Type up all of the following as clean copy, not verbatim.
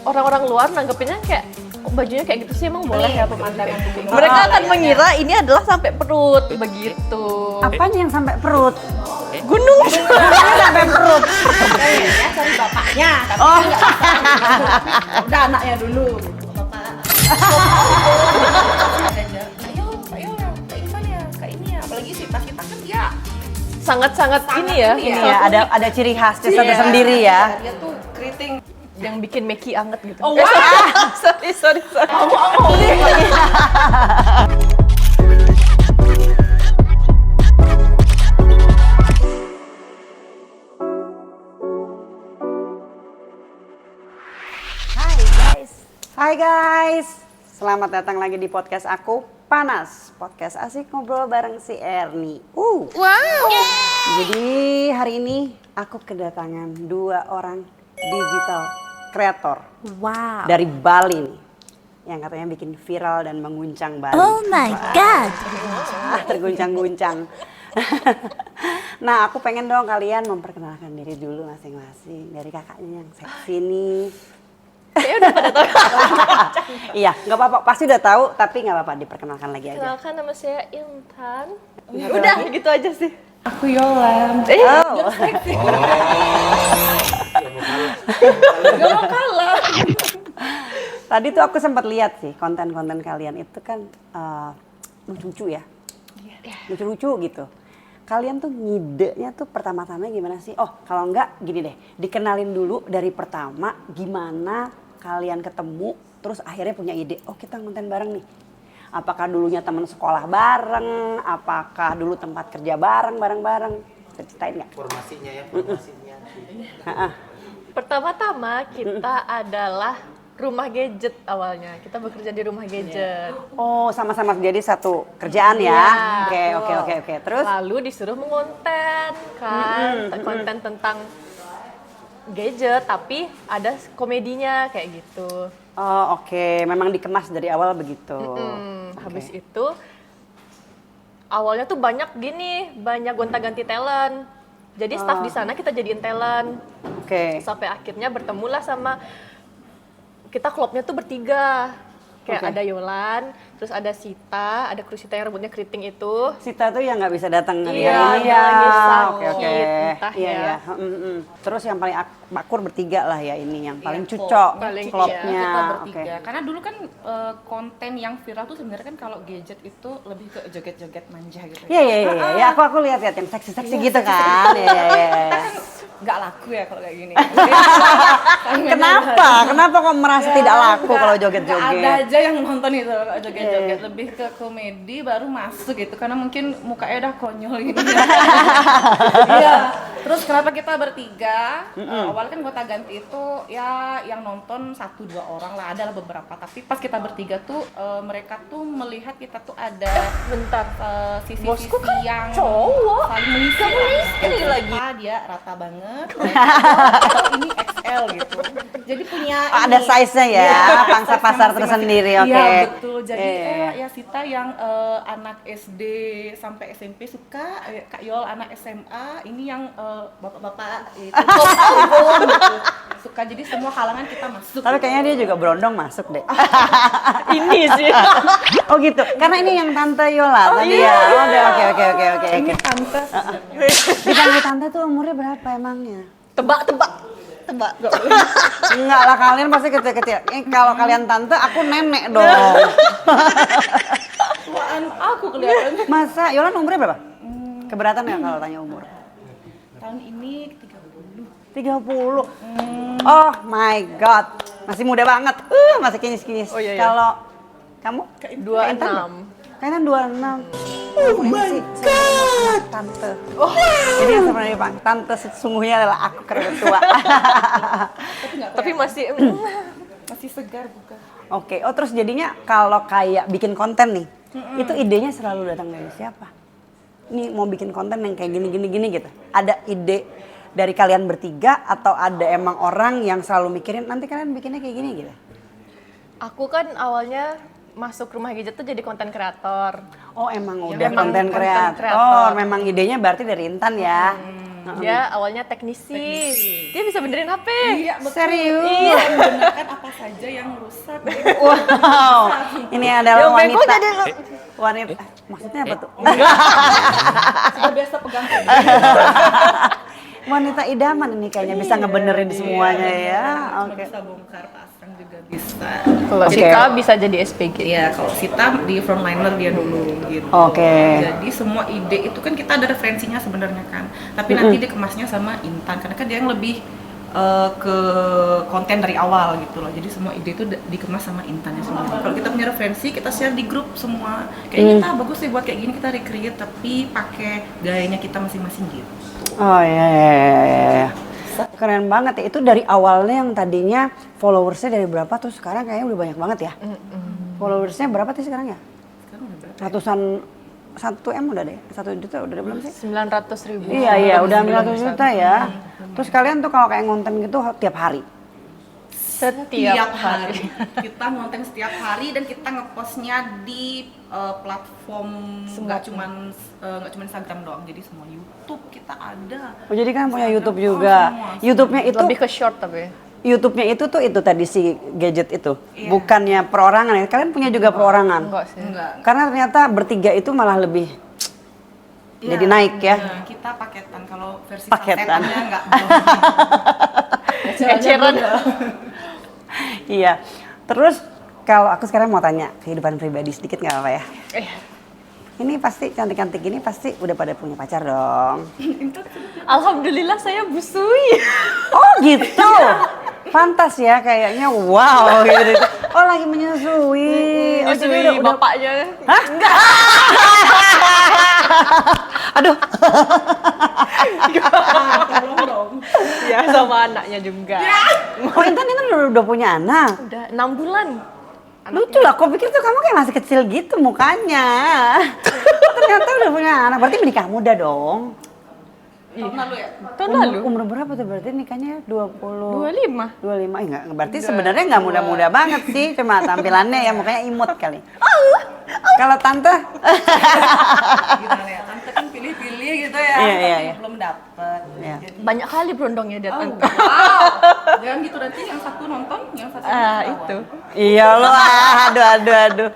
orang-orang luar nanggepinnya kayak kok bajunya kayak gitu sih, emang boleh ya pemandangan begini? Mereka Oh, akan iya, mengira ini adalah sampai perut begitu. Apanya yang sampai perut? Gunung. Apanya sampai perut? Ya cari bapaknya, tapi Oh. nggak bisa. Udah anaknya dulu. Bapak. Ayo, kayak gimana ya? Kayak ini ya. Apalagi sih pas kita kan dia Sangat-sangat ini ya. Ini ya, ada ciri khasnya sendiri ya. Dia tuh keriting. Yang bikin Meki anget gitu. Oh, wow. Sorry. Hai guys, selamat datang lagi di podcast aku, Panas. Podcast asik ngobrol bareng si Erni. Wow. Jadi hari ini aku kedatangan 2 orang digital creator dari Bali nih, yang katanya bikin viral dan mengguncang Bali. Oh my god. Terguncang-guncang. Nah, aku pengen dong kalian memperkenalkan diri dulu masing-masing. Dari kakaknya yang seksi nih. Kayaknya udah pada tahu. Iya, nggak apa-apa. Pasti udah tahu, tapi nggak apa-apa. Diperkenalkan lagi aja. Kenalkan, nama saya Intan. Nggak Udah tahu. gitu aja sih. Aku Yolam. Oh. Gak mau kalah. Tadi tuh aku sempat lihat sih konten-konten kalian itu kan lucu-lucu ya. Lucu-lucu gitu. Kalian tuh ngidenya tuh pertama-tama gimana sih? Oh, kalau enggak gini deh, dikenalin dulu dari pertama gimana kalian ketemu, terus akhirnya punya ide, oh kita konten bareng nih. Apakah dulunya teman sekolah bareng, apakah dulu tempat kerja bareng-bareng? Ceritain nggak? Formasinya. Pertama-tama kita adalah rumah gadget awalnya. Kita bekerja di rumah gadget. Oh, sama-sama jadi satu kerjaan ya? Iya, Oke. Terus? Lalu disuruh mengonten kan, konten tentang gadget tapi ada komedinya kayak gitu. Oh, oke. Memang dikemas dari awal begitu. Habis itu awalnya tuh banyak gonta-ganti talent. Jadi staff di sana kita jadiin talent. Oke. Sampai akhirnya bertemulah sama kita klubnya tuh bertiga. Kayak ada Yolan, terus ada Sita, ada Krusita yang rambutnya keriting itu. Sita tuh yang nggak bisa datang hari Iya, ini dia ya. lagi sakit, Oke. entah Iya, ya. iya. Terus yang paling akur bertiga lah ya ini, yang paling Iya, cocok paling klubnya. Kita Oke. bertiga. Karena dulu kan konten yang viral tuh sebenarnya kan kalau gadget itu lebih ke joget-joget manja gitu. Iya. Aku lihat yang seksi-seksi gitu kan. Iya. Nggak laku ya kalau kayak gini. Kenapa kok merasa tidak laku kalau joget-joget? Ada aja yang nonton itu kalau joget-joget, lebih ke komedi baru masuk gitu karena mungkin mukanya udah konyol gitu. Iya. Terus kenapa kita bertiga? Awalnya kan gonta ganti itu ya yang nonton 1-2 orang lah, adalah beberapa. Tapi pas kita bertiga tuh mereka tuh melihat kita tuh ada Bentar. sisi-sisi Bosku kan yang cowok. saling mengisi. Ini lagi. Dia rata banget. Atau ini XL gitu. Jadi punya Ada ini. size-nya ya, Iya, pangsa size-nya pasar masing-masing. tersendiri, oke. Iya betul. Jadi Iya. ya Sita yang anak SD sampai SMP suka, Kak Yol anak SMA, ini yang bapak-bapak itu gitu. Suka, jadi semua kalangan kita masuk. Tapi kayaknya dia juga berondong masuk deh. Ini sih. Oh gitu, karena ini yang Tante Yola tadi ya. Oke. Ini tante. Dipanggil Tante tuh umurnya berapa emangnya? Tebak. Enggak lah, kalian pasti kecil-kecil. Kalau kalian tante, aku nenek dong. Tuaan aku kelihatan. Masa Yolan umurnya berapa? Keberatan ya kalau tanya umur? Tahun ini 30. Oh my god, masih muda banget. Masih kinyis-kinyis. Oh, iya. Kalau kamu? 26. Kayaknya 26. Oh my god. Tante. Jadi yang sebenarnya Pak, tante sesungguhnya adalah aku karena udah tua. Tapi masih masih segar bukan? Oke, oh terus jadinya kalau kayak bikin konten nih, itu idenya selalu datang dari siapa? Nih mau bikin konten yang kayak gini gitu. Ada ide dari kalian bertiga atau ada emang orang yang selalu mikirin nanti kalian bikinnya kayak gini gitu? aku kan awalnya masuk rumah gadget tuh jadi konten kreator. Oh emang udah memang konten konten kreator. kreator. Memang idenya berarti dari Intan ya? Dia awalnya teknisi. Dia bisa benerin HP. Iya betul. Serius? Iya, membenarkan apa aja yang rusak. Wow, ini adalah Yang bengkok wanita. jadi Wanita, maksudnya apa tuh? Sudah biasa pegang kayak Wanita idaman ini kayaknya bisa ngebenerin semuanya ya. Cuma Oke. bisa bongkar pasang juga bisa. Kalau Oke. Sika bisa jadi SPG. Iya, kalau Sita di frontliner dia dulu gitu. Oke. Jadi semua ide itu kan kita ada referensinya sebenarnya kan. Tapi nanti dikemasnya sama Intan karena kan dia yang lebih ke konten dari awal gitu loh. Jadi semua ide itu dikemas sama Intan ya semua. Kalau kita punya referensi, kita share di grup semua. Kayak kita bagus sih buat kayak gini, kita recreate tapi pakai gayanya kita masing-masing gitu. Oh iya. Keren banget ya. Itu dari awalnya yang tadinya followersnya dari berapa tuh sekarang kayaknya udah banyak banget ya. Followersnya berapa tuh sekarang ya? Sekarang udah berapa? Ratusan 1 M udah deh, 1 juta udah belum sih? 900.000. Iya, udah 900 juta ya. Terus kalian tuh kalau kayak ngonten gitu tiap hari? Setiap hari. Kita ngonten setiap hari dan kita ngepostnya di platform nggak cuman Instagram doang, jadi semua YouTube kita ada. Oh jadi kan punya YouTube juga. semua. YouTube-nya itu, Lebih ke short tapi. YouTube-nya itu tuh itu tadi si gadget itu, Iya. bukannya perorangan ya? Kalian punya juga perorangan? Enggak sih. Enggak. Karena ternyata bertiga itu malah lebih jadi naik ya. Nah, kita paketan, kalau versi Paketan. sasetannya enggak. Eceran. Iya. Terus kalau aku sekarang mau tanya kehidupan pribadi sedikit nggak apa-apa ya? Ini pasti cantik-cantik ini pasti udah pada punya pacar dong. Alhamdulillah saya busui. Oh gitu. Pantas ya kayaknya wow gitu. Oh lagi menyusui. Oh jadi Busui bapaknya. Hah? Enggak. Aduh. Tolong dong. Ya sama anaknya juga. Oh Intan udah punya anak. Udah 6 bulan. Lucu lah, kok pikir tuh kamu kayak masih kecil gitu mukanya. Ternyata udah punya anak, berarti menikah muda dong. Tahun lalu ya? Tahun lalu. Umur berapa tuh berarti nikahnya? 20? 25. 25, enggak, berarti sebenarnya nggak muda-muda banget sih, cuma tampilannya ya mukanya imut kali. Kalau tante? Gimana ya? Tante kan pilih-pilih gitu ya. Iya. Belum dapet. Iya. Jadi, Banyak kali berondongnya dia. wow. Jangan gitu, nanti yang satu nonton, yang satu ketawa. Itu. Iya loh, aduh.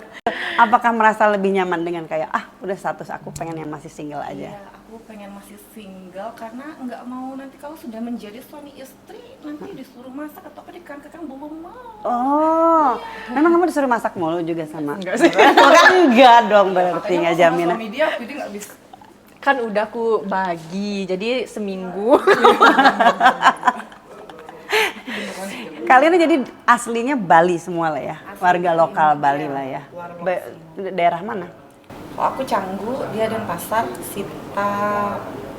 Apakah merasa lebih nyaman dengan kayak, udah status aku pengen yang masih single aja? Ya, aku pengen masih single karena nggak mau nanti kalau sudah menjadi suami istri nanti disuruh masak atau apa dikang-kang belum mau. Oh, memang kamu disuruh masak mulu juga sama? Enggak sih. Oh, kan enggak dong berarti Makanya nggak aku sama jaminan. suami dia jadi nggak bisa. Kan udah aku bagi, jadi seminggu. Kalian jadi aslinya Bali semua lah ya, warga lokal Bali lah ya. Daerah mana? Kalau aku Canggu, dia Denpasar, Sita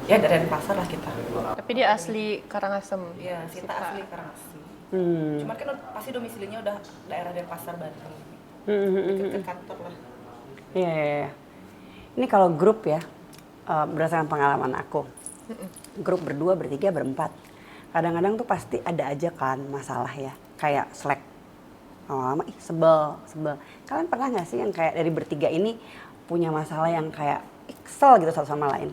ya dari Denpasar lah kita. Tapi dia asli Karangasem. Iya, Sita asli Karangasem. Cuman kan pasti domisilinya udah daerah Denpasar Banten. Dekat kantor lah. Iya. Ini kalau grup ya, berdasarkan pengalaman aku, grup berdua, bertiga, berempat. Kadang-kadang tuh pasti ada aja kan masalah ya, kayak Slack. Lama-lama sebel. Kalian pernah nggak sih yang kayak dari bertiga ini punya masalah yang kayak kesel gitu satu sama lain?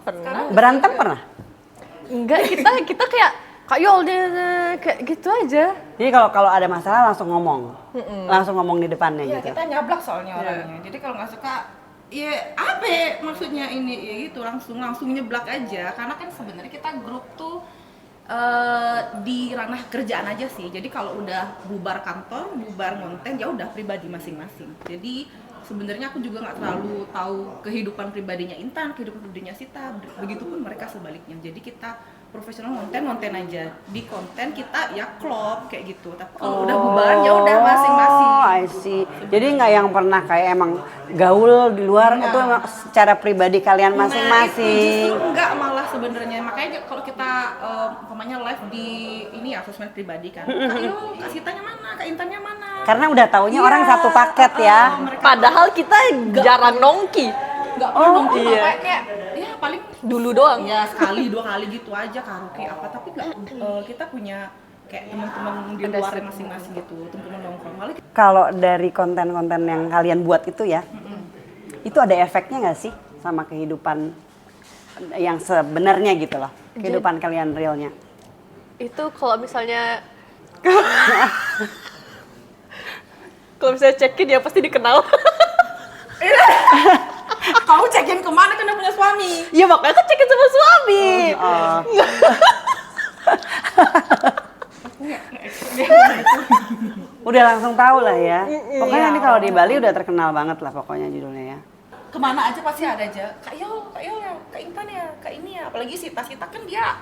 Pernah. Berantem pernah? Enggak, kita kayak Kak Yol dia kayak gitu aja. Jadi kalau ada masalah langsung ngomong di depannya Iya, gitu. kita nyablak soalnya orangnya. Jadi kalau nggak suka, ya apa maksudnya ini ya gitu langsung nyeblak aja. Karena kan sebenarnya kita grup tuh di ranah kerjaan aja sih. Jadi kalau udah bubar kantor, bubar konten, ya udah pribadi masing-masing. Jadi sebenarnya aku juga nggak terlalu tahu kehidupan pribadinya Intan, kehidupan pribadinya Sita. Begitupun mereka sebaliknya. Jadi kita profesional konten aja. Di konten kita ya klop kayak gitu. Tapi kalau udah bubaran ya udah masing-masing. Oh, I see. Jadi nggak yang pernah kayak emang gaul di luar itu emang secara pribadi kalian Nah, masing-masing. itu justru enggak malah sebenarnya. Makanya kalau kita umpamanya live di ini ya sosmed pribadi kan. Kak Yo, Kak Sitanya mana? Kak Intannya mana? Karena udah taunya Iya, orang satu paket ya. mereka Padahal kita jarang nongki. nggak pernah nongki iya. kayak ya paling Dulu doang. ya sekali dua kali gitu aja karaoke apa tapi nggak kita punya kayak teman-teman di luar masing-masing gitu teman-teman nongkrong malah Kalau dari konten-konten yang kalian buat itu ya, itu ada efeknya nggak sih sama kehidupan yang sebenarnya gitu loh, kehidupan kalian realnya? Itu kalau misalnya Kalau misalnya check-in ya pasti dikenal. Kamu cekin kemana kan udah punya suami? Iya makanya kan check-in sama suami. Udah langsung tahu lah ya. Pokoknya ini kalau di Bali udah terkenal banget lah pokoknya judulnya ya. Kemana aja pasti ada aja. Kak Yol ya, Kak Intan ya, Kak ini ya. Apalagi Sita kan dia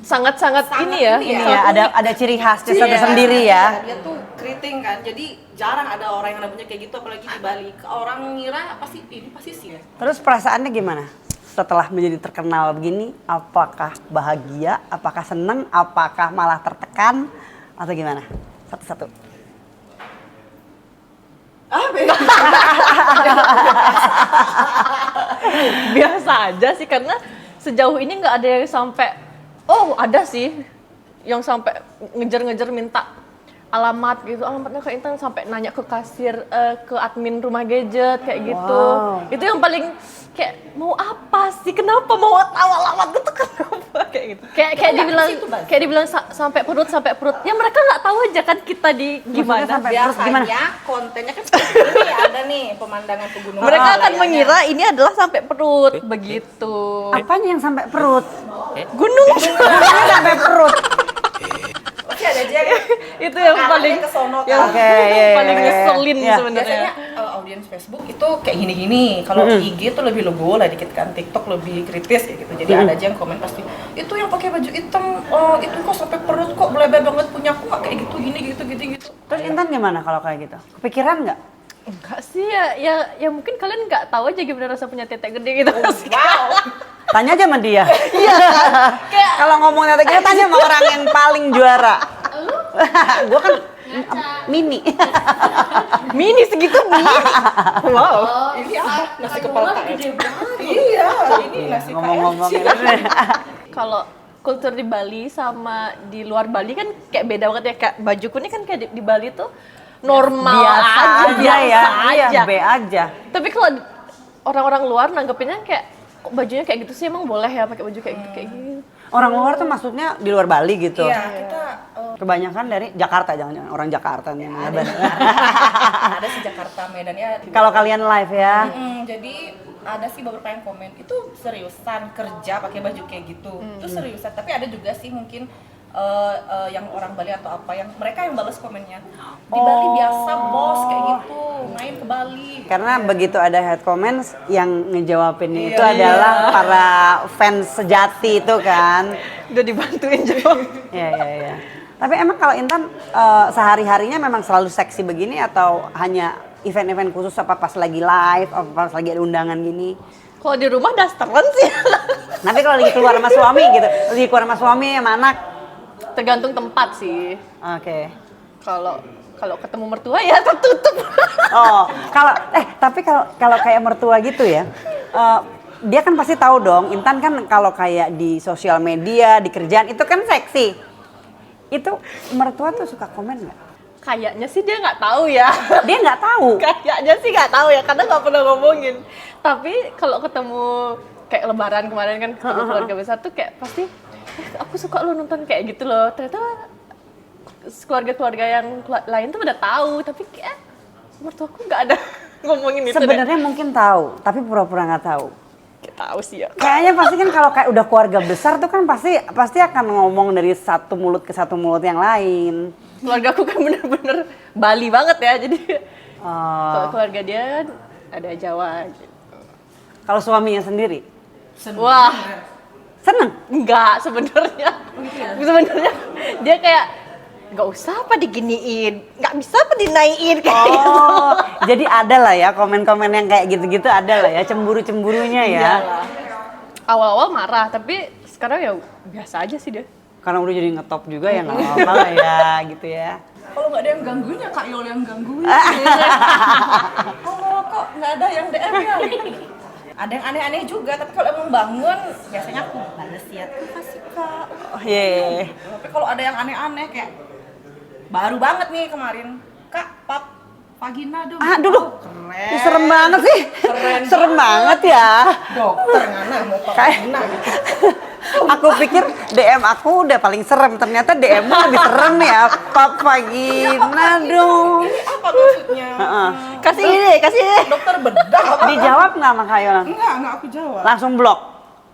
Sangat-sangat ini ya. Ini ya, ada ciri khasnya sendiri ya. Dia tuh keriting kan, jadi jarang ada orang yang punya kayak gitu, apalagi di Bali. Orang ngira pasti ini pasti sih ya. Terus perasaannya gimana? Setelah menjadi terkenal begini, apakah bahagia, apakah seneng, apakah malah tertekan, atau gimana? Satu-satu. Biasa aja sih karena sejauh ini nggak ada yang sampai ada sih yang sampai ngejar-ngejar minta alamat gitu, alamatnya Kak Intan, sampai nanya ke kasir, ke admin rumah gadget kayak gitu. Itu yang paling kayak mau apa sih, kenapa mau tahu alamat gitu, kenapa kayak gitu, kayak dibilang sampai perut ya mereka nggak tahu aja kan kita di gimana. Biasanya kontennya kan seperti ini, ada nih pemandangan pegunungan. Mereka akan mengira ini adalah sampai perut begitu. Apanya yang sampai perut? Gunung. Apanya sampai perut? Pasti ada aja kan? Itu yang paling kesono kan. yang paling ngeselin sebenarnya. Biasanya audiens Facebook itu kayak gini-gini. Kalau IG tuh lebih logo lah dikit kan, TikTok lebih kritis kayak gitu. Jadi ada aja yang komen pasti, itu yang pakai baju hitam, itu kok sampai perut kok bleber banget, punya aku nggak kayak gitu gini gitu. Terus Intan gimana kalau kayak gitu? Kepikiran nggak? Enggak sih ya mungkin kalian nggak tahu aja gimana rasa punya tetek gede gitu. Wow. Tanya aja sama dia. Iya. Kalau ngomong tete gede tanya sama orang yang paling juara. Gua kan mini. Mini segitu mini. Wow. Ini apa? Nasi kepala gede banget. Iya, ini nasi Ngomong-ngomong KFC. ini. Kalau kultur di Bali sama di luar Bali kan kayak beda banget ya, Kak. Bajuku ini kan kayak di Bali tuh normal Biasa aja ya. Iya, aja. B aja. Tapi kalau orang-orang luar nanggepinnya kayak kok bajunya kayak gitu sih, emang boleh ya pakai baju kayak gitu kayak gini. Orang luar tuh maksudnya di luar Bali gitu. Iya, kita Kebanyakan dari Jakarta, jangan-jangan orang Jakarta nih. ada di Jakarta, Medan ya. Kalau kalian live ya. Jadi ada sih beberapa yang komen itu seriusan kerja pakai baju kayak gitu. Itu seriusan, tapi ada juga sih mungkin yang orang Bali atau apa yang mereka yang balas komennya. Di Bali biasa bos kayak gitu, main ke Bali. Karena begitu ada head comments yang ngejawabinnya itu adalah para fans sejati itu kan. Udah dibantuin jawab. Iya. Tapi emang kalau Intan sehari-harinya memang selalu seksi begini atau hanya event-event khusus apa pas lagi live, apa pas lagi ada undangan gini? Kalau di rumah dasteran sih. Tapi kalau lagi keluar sama suami gitu, lagi keluar sama suami sama anak? Tergantung tempat sih. Oke. Kalau ketemu mertua ya tertutup. Oh, tapi kalau kayak mertua gitu ya, dia kan pasti tahu dong. Intan kan kalau kayak di sosial media, di kerjaan itu kan seksi. Itu mertua tuh suka komen nggak? Kayaknya sih dia nggak tahu ya. Dia nggak tahu. Kayaknya sih nggak tahu ya, karena nggak pernah ngomongin. Tapi kalau ketemu kayak Lebaran kemarin kan ketemu keluarga besar tuh kayak pasti, aku suka lo nonton kayak gitu loh. Ternyata keluarga-keluarga yang lain tuh udah tahu, tapi kayak mertuaku nggak ada ngomongin itu. Sebenarnya mungkin tahu, tapi pura-pura nggak tahu. Kayak tahu sih ya. Kayaknya pasti kan kalau kayak udah keluarga besar tuh kan pasti akan ngomong dari satu mulut ke satu mulut yang lain. Keluarga aku kan bener-bener Bali banget ya, jadi kalau keluarga dia ada Jawa gitu. Kalau suaminya sendiri? Wah, Seneng? enggak sebenarnya. Sebenarnya dia kayak nggak usah apa diginiin, nggak bisa apa dinaikin kayak gitu. Oh, jadi ada lah ya komen-komen yang kayak gitu-gitu, ada lah ya cemburu-cemburunya ya. Iyalah. Awal-awal marah, tapi sekarang ya biasa aja sih dia. Karena udah jadi ngetop juga ya nggak apa-apa lah ya gitu ya. Kalau nggak ada yang gangguin ya Kak Yol yang gangguin. Kok nggak ada yang DM ya? Ada yang aneh-aneh juga, tapi kalau emang bangun biasanya aku balas ya, terima kasih Kak. Oh iya. Tapi kalau ada yang aneh-aneh kayak baru banget nih kemarin, Kak, Pap, Vagina dong. Duduk. Keren. Ih, serem banget sih. Keren Serem banget ya. Dokter ngana mau Pap Vagina gitu. Aku pikir DM aku udah paling serem, ternyata DM-mu lebih serem ya. Pap Vagina dong. Ini apa apa maksudnya? Kasih ini, kasih ini. Dokter bedah apa? Dijawab nggak sama Kak Yola? Enggak aku jawab. Langsung blok.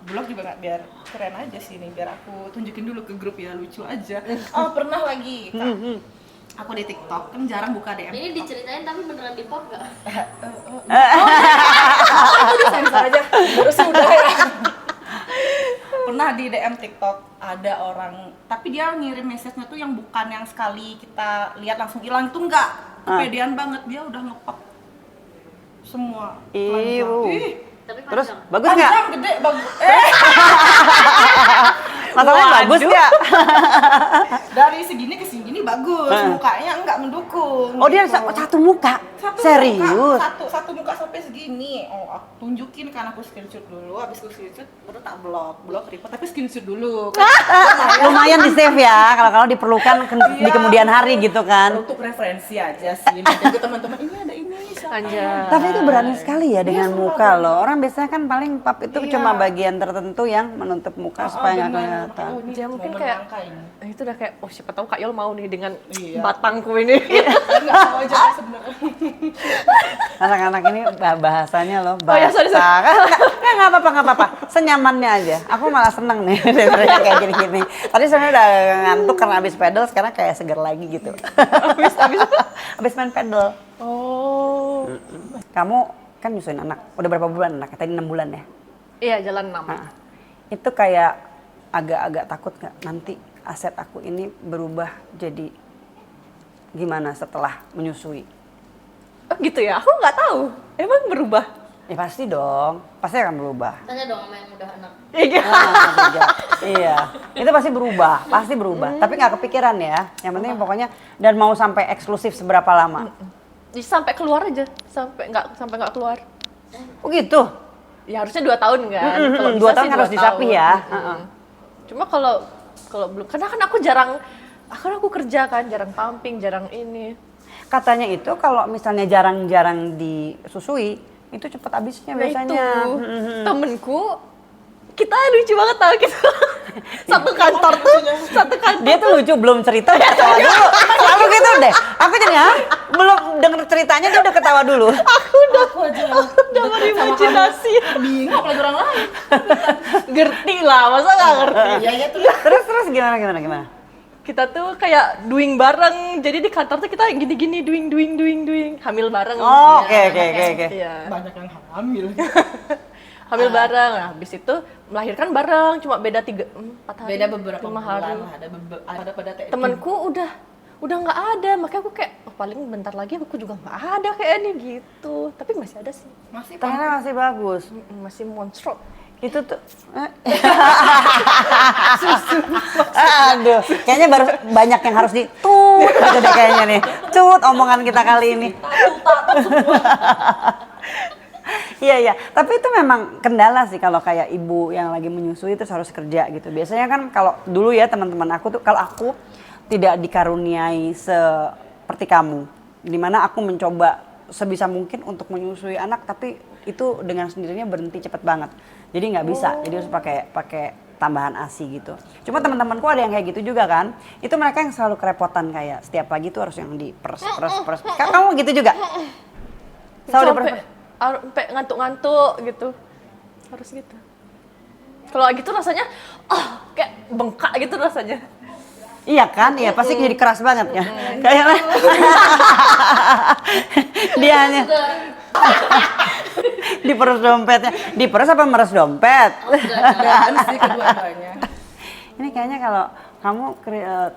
Blog juga nggak, biar keren aja sih nih, biar aku tunjukin dulu ke grup ya, lucu aja. Oh pernah lagi Kak. Aku di TikTok kan jarang buka DM. Ini diceritain tapi beneran di pop nggak? Aku disensor aja, terus udah ya. Pernah di DM TikTok ada orang, tapi dia ngirim message-nya tuh yang bukan yang sekali kita lihat langsung hilang, itu enggak. Kepedean banget, dia udah nge-pop semua. Iu. Ih, Tapi Terus panjang. bagus nggak? panjang, gede, bagus. Masalahnya bagus nggak? Dari segini ke segini bagus, mukanya enggak mendukung. Oh dia gitu. satu muka? Satu Serius? muka, satu muka sampai segini. Oh, aku tunjukin kan, aku screenshot dulu, habis aku screenshot baru tak blok report, tapi screenshot dulu. Lumayan di save ya, kalau diperlukan di Iya. kemudian hari gitu kan. Untuk referensi aja sih, nanti ke teman-teman ini ada ini siapa? Anjay. Tapi itu berani sekali ya dengan sumpah, muka berani. loh. Orang biasanya kan paling pap itu Iya. cuma bagian tertentu yang menutup muka supaya nggak kelihatan. Dia mungkin momen kayak- langka ini. Itu udah kayak, oh siapa tahu Kak Yol mau nih dengan Iya. batangku ini. Enggak tahu aja sebenarnya. Anak-anak ini bahasanya loh, Oh ya, sorry, sorry. Nggak apa-apa, nggak apa-apa. Senyamannya aja. Aku malah seneng nih daripada kayak gini-gini. Tadi sebenarnya udah ngantuk karena habis pedal, sekarang kayak seger lagi gitu. Habis main pedal. Oh. Kamu kan nyusuin anak, udah berapa bulan anaknya? Tadi 6 bulan ya? Iya, jalan 6. Nah, itu kayak agak-agak takut nggak nanti aset aku ini berubah jadi gimana setelah menyusui? Oh gitu ya, aku nggak tahu. Emang berubah? Ya pasti dong, pasti akan berubah. Tanya dong sama yang udah anak. Iya. Iya, itu pasti berubah, pasti berubah. Tapi nggak kepikiran ya. Yang penting pokoknya dan mau sampai eksklusif seberapa lama? Jadi sampai keluar aja, sampai nggak keluar. Oh gitu. Ya harusnya 2 tahun kan. Kalau bisa 2 tahun sih harus 2 disapih tahun. ya. Cuma kalau belum, karena kan aku kerja kan, jarang pumping, jarang ini. Katanya itu kalau misalnya jarang-jarang disusui, itu cepet habisnya Nah biasanya. itu, temenku, kita lucu banget tau gitu. Satu kantor tuh, Dia tuh lucu, belum cerita udah ketawa dulu. Selalu gitu deh. Aku jadi belum denger ceritanya dia udah ketawa dulu. Aku aja udah berimajinasi. bingung apalagi orang lain. Ngerti lah, masa nggak ngerti? Iya ya terus. Terus gimana? Kita tuh kayak doing bareng, jadi di kantor tuh kita gini-gini doing, hamil bareng. Oh, Iya. oke. Iya. Banyak yang hamil. Hamil bareng, nah habis itu melahirkan bareng, cuma beda 4 hari. Beda beberapa 5 bulan hari. lah, ada pada TFT. Temenku udah nggak ada, makanya aku kayak oh, paling bentar lagi aku juga nggak ada kayak ini gitu. Tapi masih ada sih, masih Ternyata masih bagus. masih monstro. Itu tuh aduh, kayaknya baru banyak yang harus ditut gitu deh kayaknya nih. Cut omongan kita kali ini. Iya, tapi itu memang kendala sih kalau kayak ibu yang lagi menyusui terus harus kerja gitu. Biasanya kan kalau dulu ya teman-teman aku tuh, kalau aku tidak dikaruniai seperti kamu, dimana aku mencoba sebisa mungkin untuk menyusui anak, tapi itu dengan sendirinya berhenti cepet banget. Jadi nggak bisa, jadi harus pakai tambahan ASI gitu. Cuma teman-temanku ada yang kayak gitu juga kan. Itu mereka yang selalu kerepotan kayak setiap pagi tuh harus yang diperes. Kamu gitu juga? Selalu Sampai ngantuk-ngantuk gitu, harus gitu. Kalau gitu rasanya, kayak bengkak gitu rasanya. Iya kan, iya pasti jadi keras banget ya. Kayaknya dia hanya diperes dompetnya. Diperes apa meres dompet? dan sih kedua-duanya. Ini kayaknya kalau kamu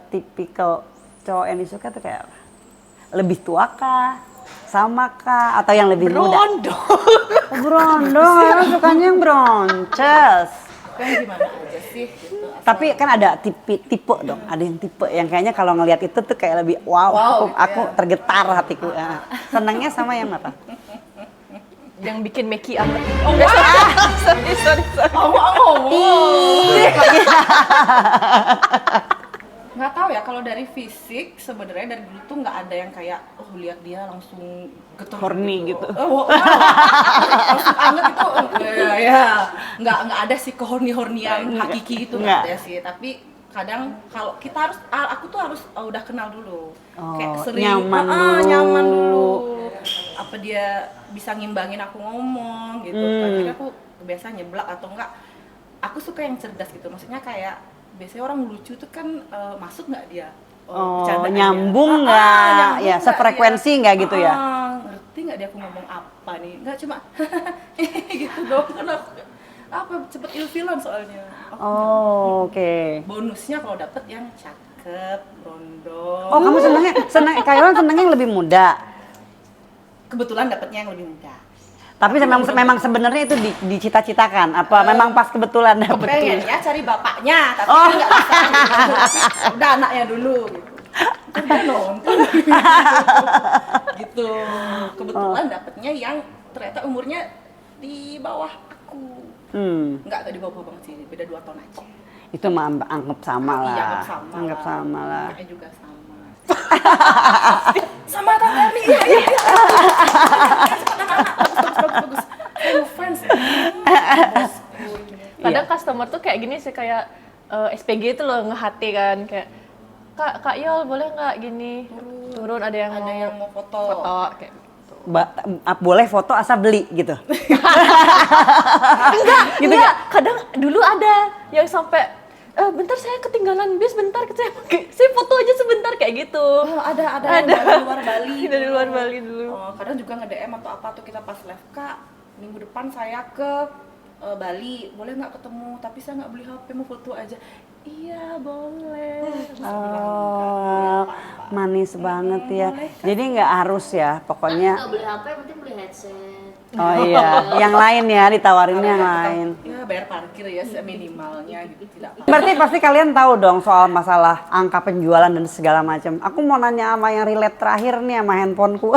tipikal cowok yang disuka tuh kayak apa? Lebih tua kah? Sama kah? Atau yang lebih muda? Berondong. Oh, berondong, orang sukanya yang bronces. Kan gimana aja sih gitu. Tapi kan ada tipe dong, ada yang tipe yang kayaknya kalau ngelihat itu tuh kayak lebih wow, aku tergetar hatiku. Senangnya sama yang apa? Yang bikin Meki apa? Oh sorry. Nggak tahu ya, kalau dari fisik sebenarnya dari dulu tuh nggak ada yang kayak lihat dia langsung getar Horny gitu. Langsung anget itu ya nggak ada sih kehorni-hornian hakiki itu Nggak. nggak ada sih, tapi kadang kalau kita harus aku tuh harus udah kenal dulu, kayak Oh, sering nyaman dulu. nyaman dulu, apa dia bisa ngimbangin aku ngomong gitu kan. Jadi aku biasa nyeblak atau enggak, aku suka yang cerdas gitu, maksudnya kayak biasanya orang lucu tuh kan masuk nggak dia. Oh, bercandaan nyambung dia. nggak? Nyambung Ya, nggak sefrekuensi dia? nggak gitu ya? Ngerti nggak dia aku ngomong apa nih? Nggak cuma gitu dong, kan aku apa cepet ilfilan soalnya. Oh, oke. Bonusnya kalau dapet yang cakep, rondong. Oh, kamu Kak Yolan senengnya yang lebih muda. Kebetulan dapetnya yang lebih muda. Tapi memang sebenarnya itu dicita-citakan apa memang pas kebetulan dapet? Pengennya cari bapaknya, tapi Oh. kan nggak bisa. Gitu. Udah anaknya dulu. Gitu. Ntar dia nonton. Gitu. Kebetulan dapetnya yang ternyata umurnya di bawah aku. Nggak di bawah banget sih, beda 2 tahun aja. Itu mah anggap sama lah. Iya, anggap sama lah. lah. Kayaknya juga sama. Sama Tante Erni, iya. Bagus. Kamu fans. Bosku. Kadang customer tuh kayak gini sih, kayak SPG itu loh, nge-HT kan, kayak Kak Yol boleh nggak gini turun, ada yang mau foto. kayak gitu. Boleh foto asal beli gitu. Enggak, kadang dulu ada yang sampai bentar saya ketinggalan bis, bentar saya foto aja sebentar kayak gitu. Oh, ada yang dari luar Bali. Dari luar Bali dulu. Kadang juga nge-DM atau apa tuh kita pas live, Kak, minggu depan saya ke Bali, boleh nggak ketemu? Tapi saya nggak beli HP, mau foto aja. Iya boleh. Terus aku bilang, Oh, manis banget ya. Jadi nggak harus ya, pokoknya. Nggak beli HP, penting beli headset. Oh iya, yang lain ya, ditawarin yang lain. ya bayar parkir ya minimalnya gitu, tidak apa. Berarti pasti kalian tahu dong soal masalah angka penjualan dan segala macam. Aku mau nanya sama yang relate terakhir nih sama handphoneku.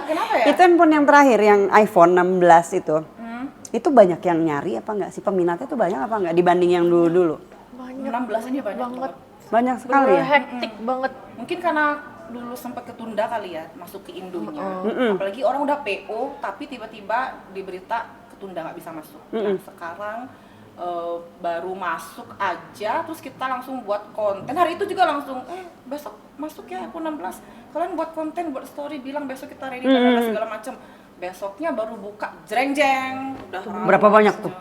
Kenapa ya? Itu handphone yang terakhir, yang iPhone 16 itu. Itu banyak yang nyari apa enggak sih? Peminatnya tuh banyak apa enggak dibanding yang dulu-dulu? 16 ini banyak banget. Banyak sekali ya? Hektik banget. Mungkin karena dulu sempat ketunda kali ya masuk ke Indonya. Apalagi orang udah PO tapi tiba-tiba di berita ketunda nggak bisa masuk. Nah, sekarang baru masuk aja, terus kita langsung buat konten. Hari itu juga langsung besok masuk ya iPhone 16. Kalian buat konten, buat story, bilang besok kita ready dan segala macam. Besoknya baru buka jreng-jreng. Udah Berapa banyak tuh?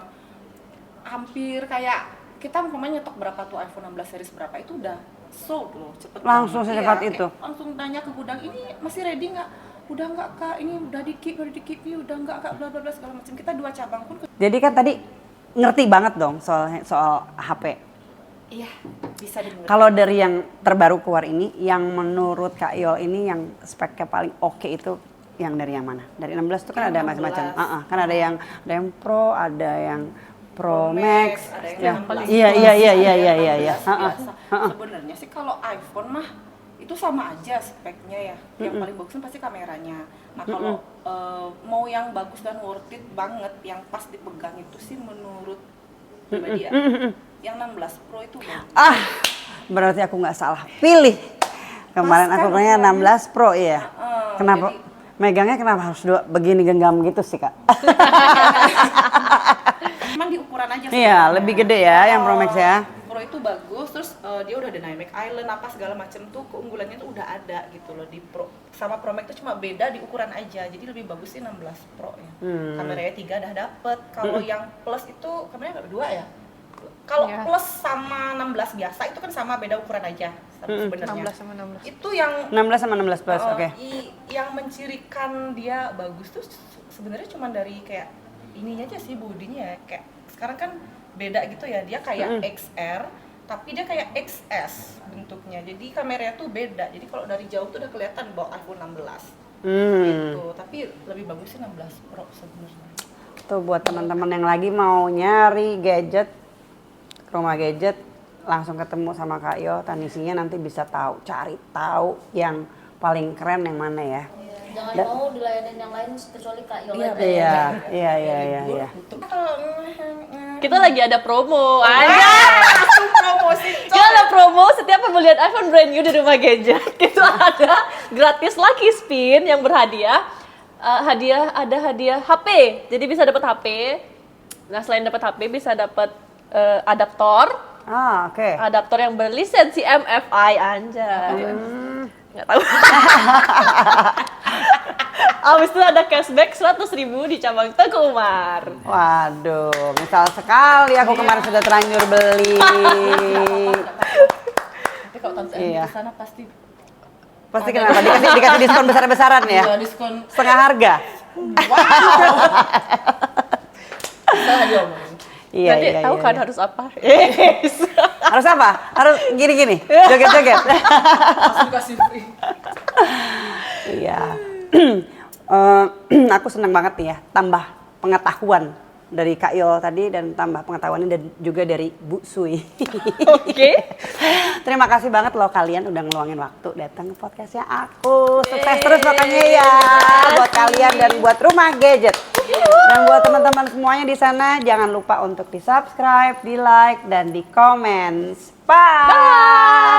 Hampir kayak kita umpamanya nyetok berapa tuh iPhone 16 series berapa, itu udah sold loh, cepet Langsung banget. secepat Iya, itu? kayak langsung tanya ke gudang, ini masih ready nggak? Udah nggak Kak, ini udah di keep nih, udah nggak Kak, bla bla bla segala macam. Kita 2 cabang pun Jadi kan tadi ngerti banget dong soal HP. iya bisa dimengerti. Kalau dari yang terbaru keluar ini, yang menurut Kak Yol ini yang speknya paling oke itu yang dari yang mana? Dari 16 itu kan ada 16. macam-macam. Kan ada yang Pro, ada yang Pro Max, ada yang ya. 16. Iya. Biasa. Sebenarnya sih kalau iPhone mah itu sama aja speknya ya. Yang paling bagus kan pasti kameranya. Nah kalau mau yang bagus dan worth it banget, yang pas dipegang itu sih menurut pribadi ya, yang 16 Pro itu bagus. Berarti aku nggak salah pilih. Kemarin Pas aku kan punya ukurannya. 16 Pro ya. Kenapa? Megangnya kenapa harus begini genggam gitu sih Kak? Emang di ukuran aja Iya, sebenarnya. lebih gede ya yang Pro Max ya. Pro itu bagus, terus dia udah dynamic island apa segala macam tuh, keunggulannya tuh udah ada gitu loh di Pro. Sama Pro Max itu cuma beda di ukuran aja, jadi lebih bagus sih 16 Pro ya. Kameranya 3 udah dapet. Kalau yang Plus itu kameranya nggak 2 ya? Kalau Iya. Plus sama 16 biasa itu kan sama, beda ukuran aja sebenarnya. 16 sama 16. Itu yang 16 sama 16 Plus, oke. yang mencirikan dia bagus tuh sebenarnya cuma dari kayak ininya aja sih, bodinya ya. Kayak sekarang kan beda gitu ya, dia kayak XR tapi dia kayak XS bentuknya, jadi kameranya tuh beda, jadi kalau dari jauh tuh udah kelihatan bawa iPhone 16 gitu. Tapi lebih bagus sih 16 Pro sebenarnya. Tuh buat teman-teman yang lagi mau nyari gadget, ke rumah gadget, langsung ketemu sama Kak Yo, Tanisinya nanti bisa cari tahu yang paling keren yang mana ya. Jangan mau dilayanin yang lain kecuali Kak Yola. Iya. Kita lagi ada promo aja. Promosi Kita ada promo setiap pembelian iPhone brand new di rumah gadget. Itu ada gratis lucky spin yang berhadiah. Hadiah HP. Jadi bisa dapat HP. Nah, selain dapat HP bisa dapat adaptor Oke. Adaptor yang berlisensi MFI anjay. Nggak tahu. Abis itu ada cashback 100.000 di cabang Teguh Umar. Waduh, misal sekali aku kemarin sudah terlanjur beli. Tapi kalau Tante Iya. di sana pasti Pasti kenapa? Dikasih diskon besar-besaran ya? ada diskon. Setengah harga? Salah diomongin. Iya, Nanti iya, tahu iya, kan iya. harus apa? Harus apa? Harus gini-gini? Joget-joget? Langsung kasih free. Iya. Aku senang banget nih ya, tambah pengetahuan dari Kak Yol tadi dan tambah pengetahuannya dan juga dari Bu Sui. Oke. Terima kasih banget loh kalian udah ngeluangin waktu datang ke podcastnya aku. Sukses terus pokoknya ya buat kalian dan buat Rumah Gadget. Dan buat teman-teman semuanya di sana jangan lupa untuk di subscribe, di like dan di comment. Bye.